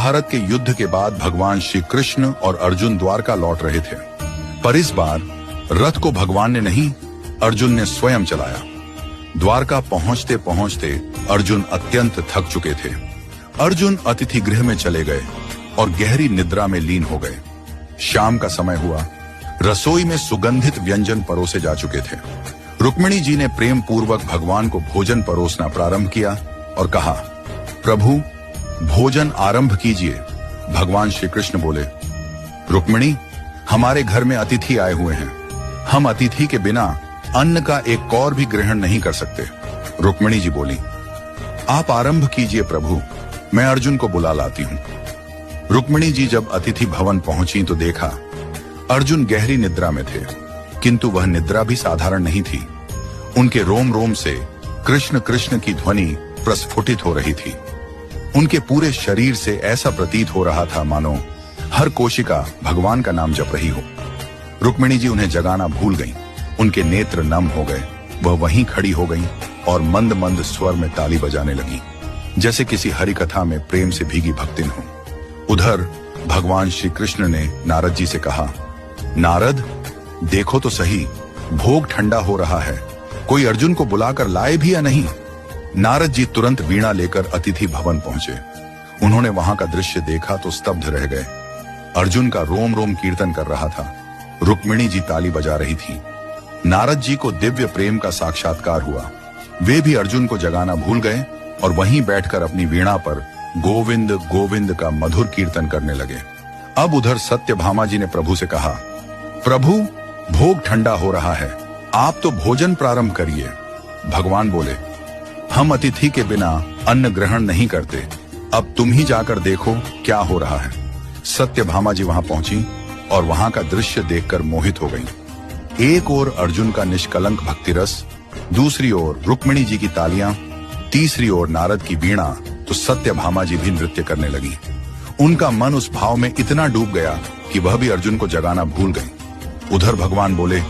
महाभारत के युद्ध के बाद भगवान श्री कृष्ण और अर्जुन द्वारका लौट रहे थे, पर इस बार रथ को भगवान ने नहीं, अर्जुन ने स्वयं चलाया। द्वारका पहुंचते पहुंचते अर्जुन अत्यंत थक चुके थे। अर्जुन अतिथि गृह में चले गए और गहरी निद्रा में लीन हो गए। शाम का समय हुआ। रसोई में सुगंधित व्यंजन परोसे जा चुके थे। रुक्मिणी जी ने प्रेम पूर्वक भगवान को भोजन परोसना प्रारंभ किया और कहा, प्रभु भोजन आरंभ कीजिए। भगवान श्री कृष्ण बोले, रुक्मिणी, हमारे घर में अतिथि आए हुए हैं, हम अतिथि के बिना अन्न का एक कौर भी ग्रहण नहीं कर सकते। रुक्मिणी जी बोली, आप आरंभ कीजिए प्रभु, मैं अर्जुन को बुला लाती हूं। रुक्मिणी जी जब अतिथि भवन पहुंची तो देखा अर्जुन गहरी निद्रा में थे, किंतु वह निद्रा भी साधारण नहीं थी। उनके रोम रोम से कृष्ण कृष्ण की ध्वनि प्रस्फुटित हो रही थी। उनके पूरे शरीर से ऐसा प्रतीत हो रहा था मानो हर कोशिका भगवान का नाम जप रही हो। रुक्मिणी जी उन्हें जगाना भूल गईं। उनके नेत्र नम हो गए। वह वहीं खड़ी हो गईं और मंद मंद स्वर में ताली बजाने लगी, जैसे किसी हरि कथा में प्रेम से भीगी भक्तिन हो। उधर भगवान श्री कृष्ण ने नारद जी से कहा, नारद, देखो तो सही, भोग ठंडा हो रहा है, कोई अर्जुन को बुलाकर लाए भी या नहीं। नारद जी तुरंत वीणा लेकर अतिथि भवन पहुंचे। उन्होंने वहां का दृश्य देखा तो स्तब्ध रह गए। अर्जुन का रोम रोम कीर्तन कर रहा था। रुक्मिणी जी ताली बजा रही थी। नारद जी को दिव्य प्रेम का साक्षात्कार हुआ। वे भी अर्जुन को जगाना भूल गए और वहीं बैठकर अपनी वीणा पर गोविंद गोविंद का मधुर कीर्तन करने लगे। अब उधर सत्यभामा जी ने प्रभु से कहा, प्रभु भोग ठंडा हो रहा है, आप तो भोजन प्रारंभ करिए। भगवान बोले, हम अतिथि के बिना अन्न ग्रहण नहीं करते, अब तुम ही जाकर देखो क्या हो रहा है। सत्यभामा जी वहां पहुंची और वहां का दृश्य देखकर मोहित हो गईं। एक ओर अर्जुन का निष्कलंक भक्ति रस, दूसरी ओर रुक्मिणी जी की तालियां, तीसरी ओर नारद की वीणा, तो सत्यभामा जी भी नृत्य करने लगी। उनका मन उस भाव में इतना डूब गया कि वह भी अर्जुन को जगाना भूल गई। उधर भगवान बोले,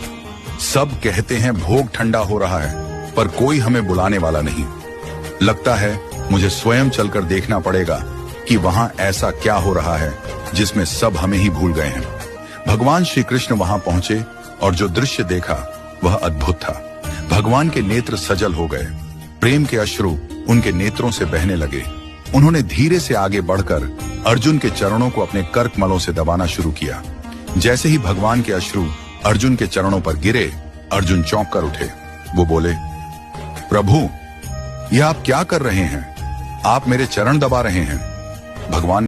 सब कहते हैं भोग ठंडा हो रहा है, पर कोई हमें बुलाने वाला नहीं। लगता है मुझे स्वयं चलकर देखना पड़ेगा कि वहां ऐसा क्या हो रहा है जिसमें सब हमें ही भूल गए हैं। भगवान श्री कृष्ण वहां पहुंचे और जो दृश्य देखा वह अद्भुत था। भगवान के नेत्र सजल हो गए। प्रेम के अश्रु उनके नेत्रों से बहने लगे। उन्होंने धीरे से आगे बढ़कर अर्जुन के चरणों को अपने कर्कमलों से दबाना शुरू किया। जैसे ही भगवान के अश्रु अर्जुन के चरणों पर गिरे, अर्जुन चौंक कर उठे। वो बोले, प्रभु, यह आप क्या कर रहे हैं? आप मेरे चरण दबा रहे हैं। भगवान